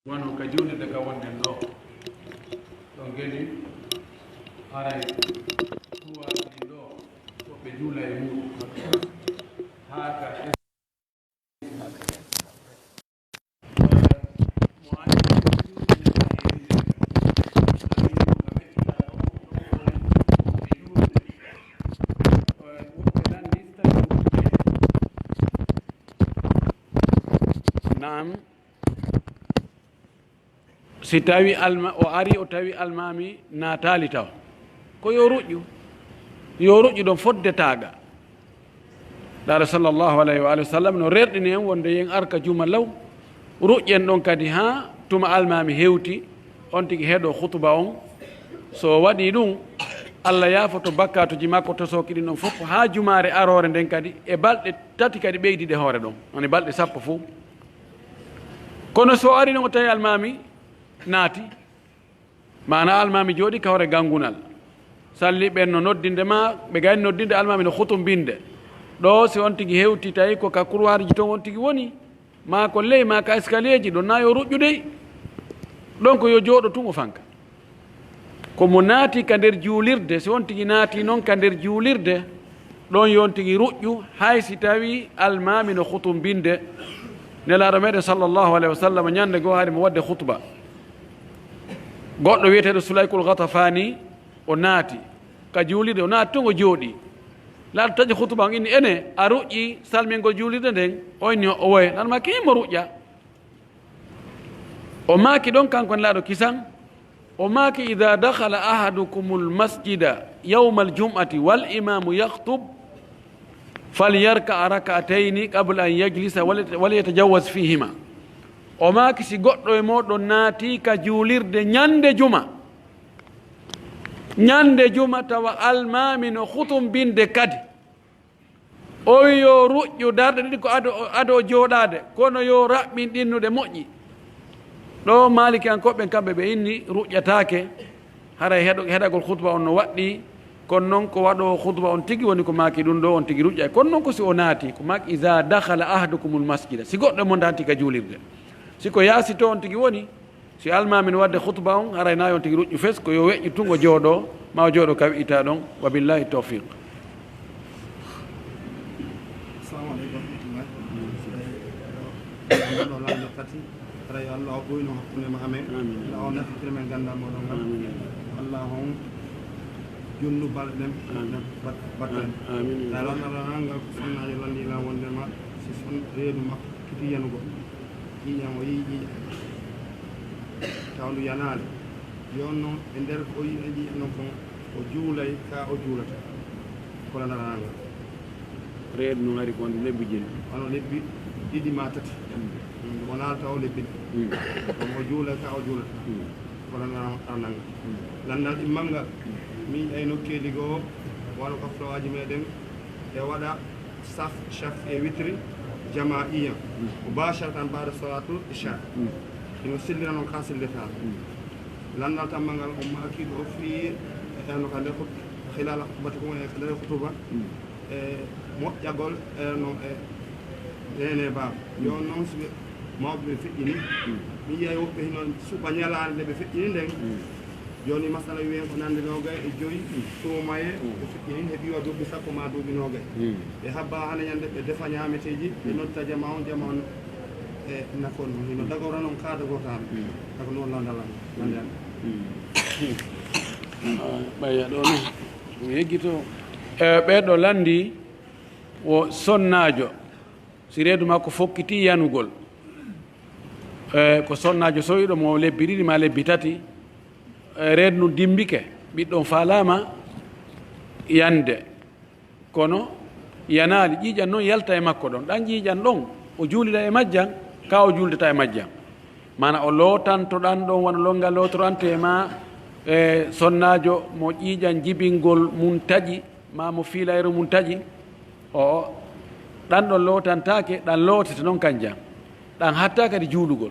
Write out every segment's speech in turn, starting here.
wano ka julde daga wonden ɗo ɗon geni haray tuwaɗi ɗo woɓɓe juula e muɗum haa ka naam si tawi o ari o tawi almami natali taw ko yo ruƴƴu ɗon foddetaga ɗaɗa sallllahu alayhi wa alihi wa sallam no rerɗini en wonde yen arka juma law ruƴƴen ɗon kadi ha tuma almami hewti on tigui heeɗo hutuba on so waɗi ɗum allah yafoto bakkatuji makko to soki ɗin ɗon fof ha jumare arore nden kadi e balɗe tati kadi ɓeydiɗe hoore ɗon woni balɗe sappo fo kono so ari ɗon o tawi almami naati mana almami jooɗi kawre gangunal salli ɓen no noddindema ɓe gayni noddinde almami no hutumbinde ɗo si on tigui hewti tawi ko ka couroir ji ton on tigui woni ma ko ley ma ka escalier ji ɗon na yo ruƴƴude ɗon ko yo jooɗo tun o fanka komo naati ka nder juulirde si on tigui naati noon ka nder juulirde ɗon yon tigui ruƴƴu hay si tawi almami no hutumbinde nelaɗo meɗen sallllahu alayhi wa sallam ñande goo haade mo wadde hutba goɗɗo wiyeteɗo sulaykul gatafani o naati ka juulirde o naati ton o jooɗi laaɗo taƴi hutuba on inni ene a ruƴƴi salmingol juulirde nden oyni o woye nanma kimo ruƴƴa o maaki ɗon kanko laaɗo kisan o maaki ida dakhala ahadukum lmasjida yawma aljum'ati wal imamu yahtub falyarka rak'atayni qabla an yajlisa walyatajawaz fihima o maaki si goɗɗo e moɗon naati ka juulirde ñande juma tawa almami no hutumbinde kadi o wi yo ruƴƴu darɗe ɗiɗi ko ado jooɗade kono yo raɓɓin ɗinnuɗe moƴƴi ɗo maliki an koɓɓen kamɓe ɓe inni ruƴƴatake haray heɗagol hutba on no waɗɗi kono noon ko waɗo hutba on tigui woni ko maaki ɗum ɗo on tigui ruƴƴay kono noon ko si o naati ko maaki isa dakhala ahadukum lmasjida si goɗɗo mo naati ka juulirde siko yaasi to on tigui woni si almami no wadde hutba on haray nayi on tigui ruƴƴu fes ko yo weƴƴu tun o jooɗo ma o jooɗo ka wi'ita ɗon wa billahi tawfiq. tawi allah o ɓoyno hakkunde ma amen la o naftire men gandal moɗon ngal allah on junnu balɗe ɗen batten ta lannaranal ngal ko sonnaji landila wondema si son reedu makko kiti yanugo ƴiƴam o yii ƴiƴam taw ndu yanade yon noon e nder ko o yii e ƴiƴam noon kon o juulay ka o juulata ko lannaranal ngal reedu noon ari konde lebbi jeni hono lebbi ɗiɗi ma tati o naalta o lebbi o juula ka o juulata kono arnal landal immal ngal min ay nokkeeli goo wano ka flowaji meɗen e waɗa saf chaf e witri jama iyan o bacharatan mbaɗa salatul isha ino sillira noon ka sillirta landal tammal ngal o makiɗo o fii eno ka nder hilala hutubati ko e nder hutuba e moƴƴagol eno e nene baba yon noon so mawɓe ɓe feƴƴini mi yiyay woɓɓe noon suɓa ñalade nde ɓe feƴƴini nden joni masala wiyen ko nande nogay e joyi suumaye ɓe feƴƴini heɓi wa duuɓi sappo ma duuɓi nogay ɓe habba hande ñande ɓe defa ñameteji ɓe notta jama on e nakon hino dagora noon kaada gotano tako noon landalan landen ɓaya ɗo noon mi heggito ɓeɗo landi wo sonnajo si reedu makko fokkiti yanugol ko sonnajo sowiɗo mo lebbi ɗiɗi ma lebbi tati reedu ndu dimbike ɓiɗɗon falama yande kono yanali ƴiƴan noon yalta e makko ɗon ɗan ƴiƴan ɗon o juulida e majjan ka o juuldata e majjan mana o lootanto ɗan ɗon wona longal lotorante e ma e sonnajo mo ƴiƴan jibingol mum taƴi ma mo fiilayro mum taƴi o ɗan ɗon lootantake ɗan lootete noon kanjam ɗan hatta kadi juulugol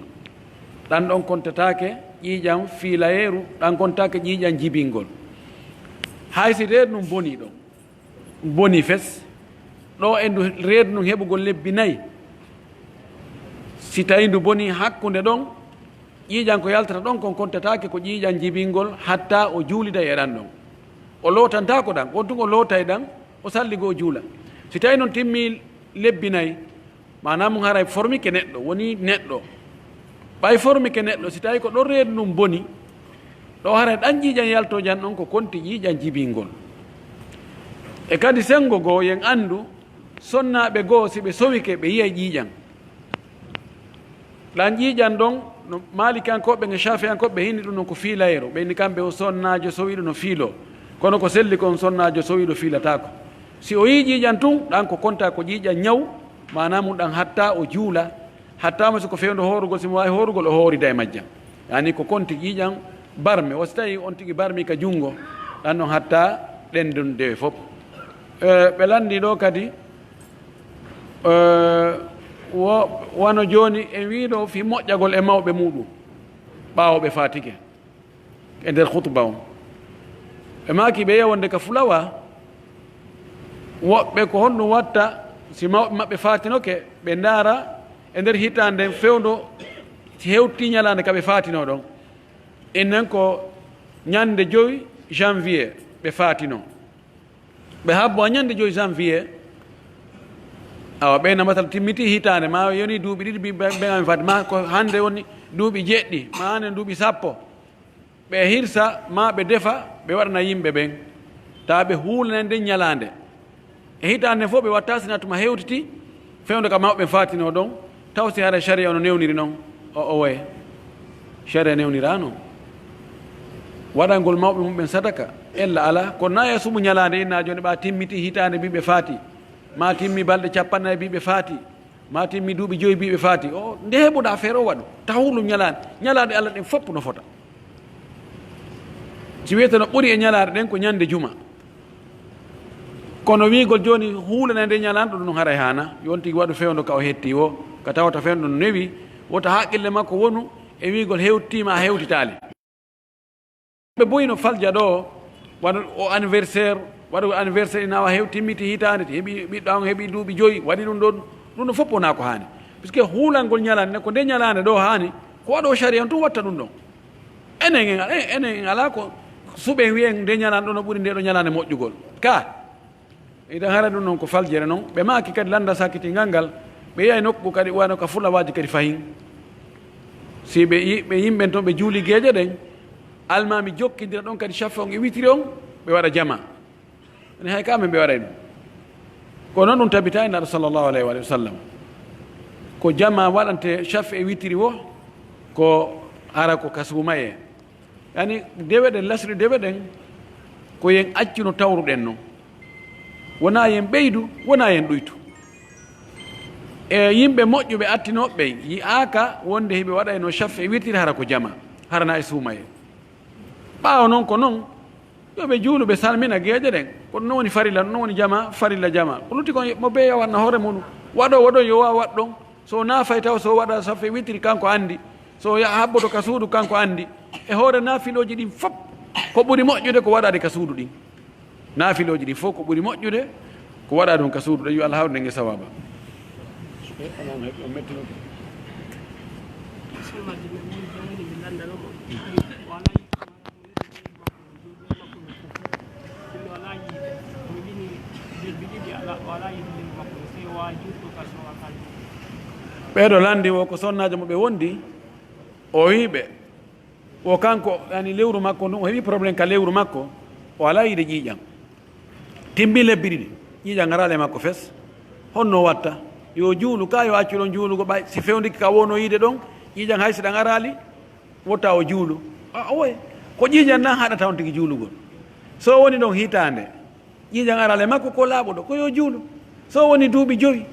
ɗan ɗon kontatake ƴiiƴam fiilayeru ɗan kontake ƴiiƴam jibingol haysi reedu num boni ɗon boni fes ɗo e ndu reedu num heɓugol lebbi nayyi si tawi ndu boni hakkude ɗon ƴiiƴan ko yaltata ɗon kon kontatake ko ƴiiƴan jibingol hatta o juulida e ɗan ɗon o lootantako ɗan on tun o lootay ɗan o salligo o juula si tawi noon timmi lebbinayi manam haray formike neɗɗo woni neɗɗo ɓay formike neɗɗo si tawi ko ɗon reedu ɗum boni ɗo haray ɗan ƴiiƴan yaltojan ɗon ko konti ƴiiƴan jibingol e kadi sengo goo yen anndu sonnaɓe goo si ɓe sowike ɓe yiya ƴiiƴan ɗan ƴiiƴan ɗon no malikankoɓe e shafiyankoɓe hinni ɗum noon ko fiilayero ɓeyni kamɓe o sonnajo sowiɗo no fiilo kono ko selli kon sonnajo sowiɗo fiilatako si o yi ƴiiƴan tun ɗan ko konta ko ƴiiƴan ñaw manamum ɗan hatta o juula hattama siko fewndo horugol simo wawi horugol o hoorida e majjam yani ko konti ƴiiƴan barme o so tawi on tigui barmi ka junngo ɗan ɗon hatta ɗendon dewe fof ɓe landi ɗo kadi wano joni en wiɗo fi moƴƴagol e mawɓe muɗum ɓawoɓe fatike e nder khutba o ɓe maki ɓe yewonde ka fulawa woɓɓe ko honɗum watta si mawɓe maɓɓe fatinoke ɓe ndaara e nder hitande fewndo hewti ñalande kaɓe fatino ɗon innen ko ñande 5 janvier ɓe fatino ɓe habbo a ñande 5 janvier awa ɓeyna masal timmiti hitande ma yoni duuɓi ɗiɗi ɓeami fati ma ko hande woni duuɓi 7 ma hande duuɓi 10 ɓe hirsa ma ɓe defa ɓe waɗana yimɓe ɓen tawa ɓe huulane nde ñalande e hitande fof ɓe watta sina tuma hewtiti fewde ka mawɓe fatino ɗon taw si hara sharia ono newniri noon o waye sharia newnirano waɗangol mawɓe mumɓen sadaka ella ala kono na e sumu ñalande inna joni ɓa timmiti hitande mbiɓe faati ma timmi balɗe 40 mbiɓe faati ma timmi duuɓi 5 mbiɓe faati o nde heɓuɗa affaire o waɗu tahulum ñalade allah ɗen fopp no fota si wiyete no ɓuuri e ñalade ɗen ko ñande juma kono wiigol joni huulane nde ñalanɗo ɗum haray hana yonti waɗu fewndo ka o hetti o ka tawata fewndo no newi wota haqqille makko wonu e wiigol hewtima a hewtitali ɓe boyino falja ɗo waɗa o anniversaire waɗa anniversaire ina wa hewtimmiti hitande heeɓi ɓiɗɗo an heeɓi duuɓi 5 waɗi ɗum ɗon ɗum ɗo fof wona ko hani puisque huulangol ñalande ko nde ñalande ɗo hani ko waɗo sharia on tun watta ɗum ɗon enen ala ko suɓe wiyen nde ñalande ɗo no ɓuuri nde ɗo ñalande moƴƴugol ka iɗen hara ɗum noon ko faljere noon ɓe maki kadi landa sakkitingal ngal ɓe yiyay nokku kadi wano ka fulawaji kadi fayin si ɓe yimɓen toon ɓe juuli gueeƴe ɗen almami jokkidira ɗon kadi chafe on e witiri on ɓe waɗa jama ene hay kamen ɓe waɗay ɗum ko noon ɗum tabita e naɗo sallllahu alayhi wa sallam ko jama waɗante chafe e witiri o ko ara ko kasuma e yani dewe ɗen lasri dewe ɗen ko yen accuno tawruɗen noon wona yen ɓeydu wona yen ɗuytu e yimɓe moƴƴuɓe attinoɓe yi'aka wonde heɓe waɗa no chafe e witiri hara ko jama harana e suuma e ɓaawa noon ko noon yoɓe juulu ɓe salmina gueeƴe ɗen kono noon woni farilla noon woni jama farilla jama ko lutti kon mo ɓe yawanna hoore muɗum waɗon yo wawa waɗ ɗon so naafay taw so waɗa chafe witiri kanko andi so habboto ka suudu kanko andi e hoore naafiloji ɗin fof ko ɓuri moƴƴude ko waɗade ka suudu ɗin naafiloji ɗin fof ko ɓuri moƴƴude ko waɗa ɗum ka suudu ɗo yo allah hawde nge sawaba ɓeeɗo landi o ko sonnajo mo ɓe wondi o wiɓe o kanko yani lewru makko ndun o heeɓi probléme ka lewru makko o ala yiide ƴiiƴam timbi lebbiri ɗi ƴiiƴam garale makko fes honno watta yo juulu ka yo accu ɗon juulugo ɓay si fewndiki ka wono yiide ɗon ƴiiƴam hay si ɗan arali wotta o juulu oye ko ƴiiƴam nan haɗata on tigi juulugol so woni ɗon hitande ƴiiƴam arale makko ko laaɓuɗo ko yo juulu so woni duuɓi 5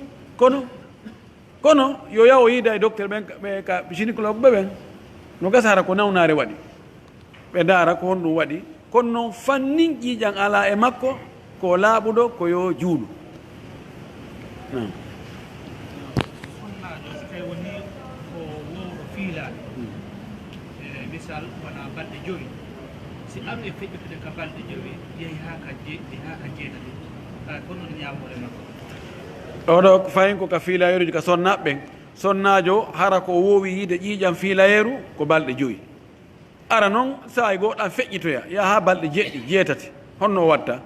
kono yo yawo yiida e docteur ɓe ka gynécologue ɓe ɓen no gasa hara ko nawnare waɗi ɓe ndaara ko honɗum waɗi kono noon fannin ƴiiƴam ala e makko ko laaɓuɗo ko yo juulu misal wona balɗe 5 si am e feƴƴutude ka balɗe 5 yeehi ha ka jeenaɗi kono no ñamore makko oɗo fayin ko ka fiilayoruji ka sonnaɓe ɓen sonnajo hara ko wowi yide ƴiiƴam fiilayeru ko balɗe 5 ara noon sa go ɗan feƴƴitoya ya ha balɗe 7 honno watta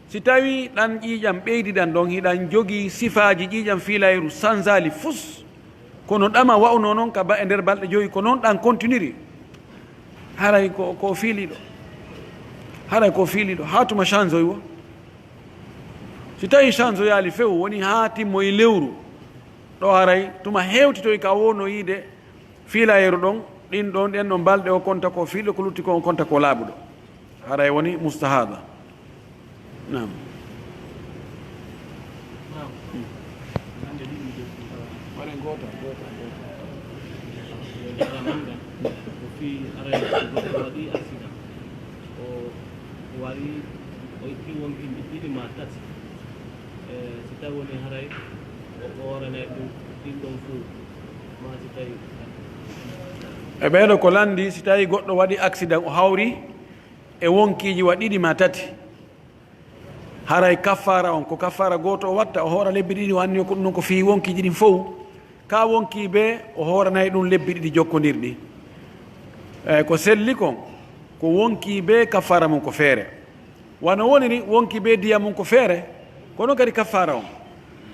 si tawi ɗan ƴiiƴam ɓeydiɗan ɗon hiɗan jogii sifaji ƴiiƴam fiilayeru sansali fus kono ɗama wawno noon ka ba e nder balɗe 5 ko noon ɗan continue haray ko fiiliɗo haray ko fiiliɗo ha tuma change oy wo si tawi change o yaali few woni ha timmoye lewru ɗo haray tuma hewtitoy ka wonno yiide fiilayeru ɗon ɗin ɗon ɗen ɗon balɗe o konta ko fiilɗo ko lutti ko on konta ko laaɓuɗo haray woni mustahada nam wari o itti won ɗiɗi ma tati si tawi woni haray o orane ɗum ɗin ɗon fuu ma si tawi e ɓeeɗo ko landi si tawi goɗɗo waɗi accident o hawri e wonkiji wa 2 ma 3 haray kaffara on ko kaffara goto o watta o hoora lebbi 2 wanni ko ɗum noon ko fi wonkiji ɗin fof ka wonki ɓe o hooranayi ɗum lebbi 2 jokkodirɗi eyyi ko selli kon ko wonki ɓe kaffara mum ko feere wano woniri wonki ɓe diyam mum ko feere kono kadi kaffara on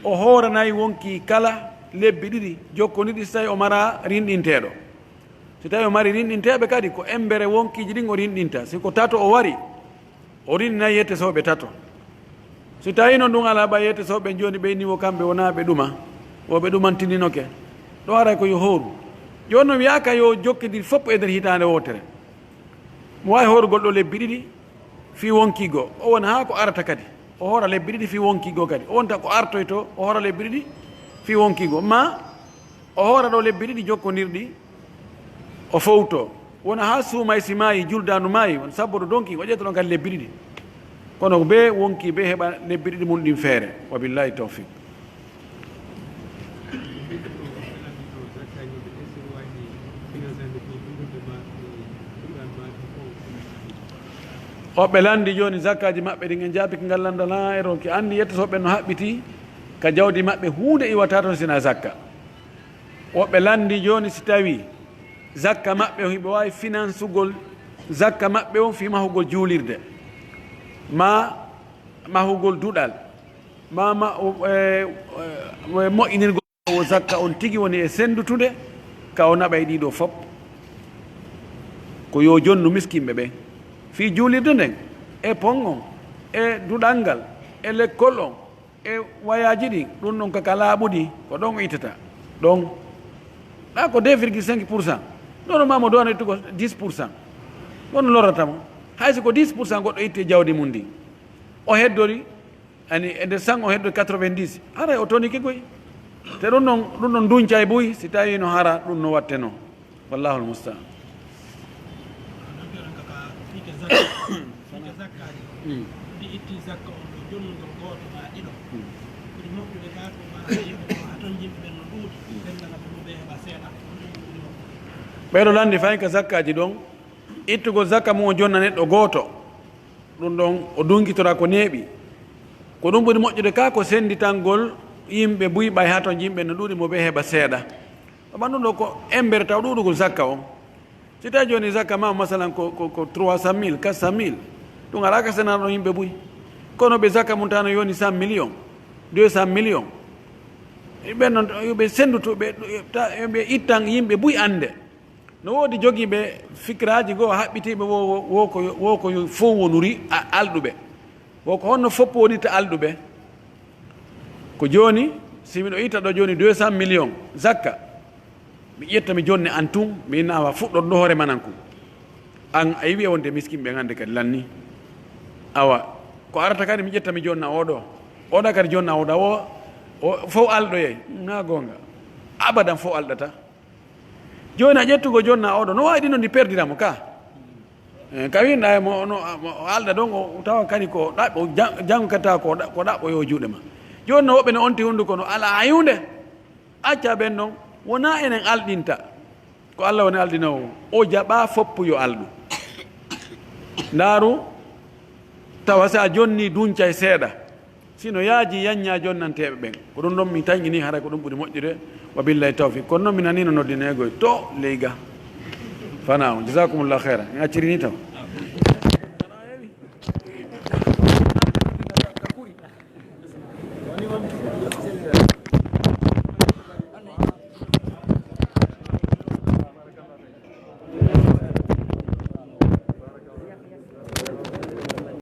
o hooranayi wonki kala lebbi 2 jokkodirɗi so tawi o mara rinɗinteɗo so tawi o mari rinɗinteɓe kadi ko embere wonkiji ɗin o rinɗinta siko tato o wari o rinɗinayi yettesoɓe tato so tawi noon ɗum ala ɓa yettesoɓe joni ɓeyniwo kamɓe wona ɓe ɗuma woɓe ɗumantindinoke ɗo aray ko yo hooru joni noon wiyaka yo jokkidir fopp e nder hitande wotere mo wawi horugol ɗo lebbi 2 fi wonkigo o wona ha ko arata kadi o hoora lebbi 2 fi wonkigo kadi o wonta ko artoy to o hoora lebbi 2 fi wonkigo ma o hoora ɗo lebbi 2 jokkodirɗi o fowto wona ha suumay si maayi juldanu maayi on sabboto donki o ƴetta ɗon kadi lebbi 2 kono be wonki be heɓa lebbi 2 mum ɗin feere wa billahi tawfiq hoɓɓe landi joni zakkaji maɓɓe ɗin en jaabiki ngallandana e ronki andi yettotoɓe no haɓɓiti ka jawdi maɓɓe hunde iwata toon sina zakka woɓɓe landi joni si tawi zakka maɓɓe o hiɓe wawi finance ugol zakka maɓɓe on fi mahugol juulirde ma mahugol duɗal ma moƴƴinirgol o zakka on tigi woni e sendutude ka o naɓa e ɗiɗo fop ko yo jonnu miskimɓe ɓe fi juulirde nden e pon on e duɗal ngal e lekkol on e wayaji ɗin ɗum ɗon kaka laaɓuɗi ko ɗon o ittata ɗon ɗa ko 2,5% ɗono mamo dowano ittugo 10%. wono lorratamo hayso ko 10% goɗɗo itti jawdi mum ndi o heddori ani e nder 100 o heddori 90 haray o toniki koy te ɗum ɗon duñca e boyi si tawi no hara ɗum no watteno wallahu lmustaan ɗi itti zakka on ɗo jonnugol gooto ma ɗiɗo koɗi moƴƴude ga ko ma yimɓe ha toon yimɓe ɓen no ɗuuɗi ɓendana ko ɗum ɓe heɓa seeɗa ɓeɗo landi fayi ka zakkaji ɗon ittugo zakka mum o jonna neɗɗo gooto ɗum ɗon o dunkitora ko neeɓi ko ɗum ɓuri moƴƴude ka ko senditangol yimɓe buyɓay ha toon yimɓe no ɗuuɗi mo ɓe heɓa seeɗa aman ɗum ɗo ko embere taw ɗuɗugol zakka on si tawi joni zakka ma masalan ko 300 000 400 000 ɗum ala ka senano ɗon yimɓe buy kono ɓe zakka mum tano yoni 100 millions 200 millions ɓen noon yoɓe sendutoɓe ɓe ittan yimɓe buy ande no woodi jogiiɓe fikiraji goo haɓɓitiɓe woko yo fof wonuri alɗuɓe woko honno foppo wonitta alɗuɓe ko joni si miɗo itta ɗo joni 200 millions zakka mi ƴetta mi jonne an tun mi nawa fuɗɗot ɗo hoore mananko an a yiwi e wonde miskimɓe gande kadi lanni awa ko arata kadi mi ƴetta mi jonna oɗo oɗa kadi jonna oɗa o fof alɗoyey na gonga abadan fof alɗata joni a ƴettugo jonna oɗo no wawi ɗino ndi perdiramo ka ka winɗa mo alɗa ɗon o tawa kadi ko ɗaɓɓo janggo kadi tawa ko ɗaɓɓo yo juuɗe ma joni no woɓɓe ne onti hunduko no ala ayunde acca ɓen ɗon wona enen alɗinta ko Allah woni aldinowo o jaɓa foppu yo alɗu ndaaru tawa sa jonni duñca e seeɗa sino yaaji yanña jonnanteɓe ɓen ko ɗum ɗon mi tañini hara ko ɗum ɓuri moƴƴude wa billahi tawfiq kono noon mi nanino noddinegoy to leyga fana on jasakumullah heira mi accirini taw